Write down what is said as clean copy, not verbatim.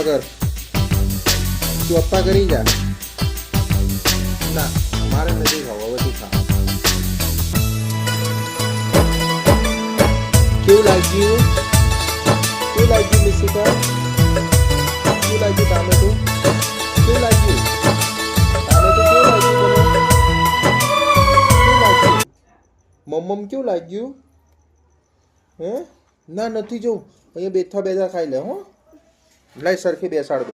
કર. તું અપ્પા કરી જા. ના મારે નથી ખાવું, હવે તું ખા. કેવું લાગ્યું? કેવું લાગ્યું મિશિકા? કેવું લાગ્યું ટામેટું? કેવું લાગ્યું ટામેટું? કેવું લાગ્યું તને? કેવું લાગ્યું? મમ્મમ કેવું લાગ્યું? હે? ના નથી જવું. અહીંયા બેઠા બેઠા ખાઈ લે હો. લાઈ સરખી બેસાડ દો.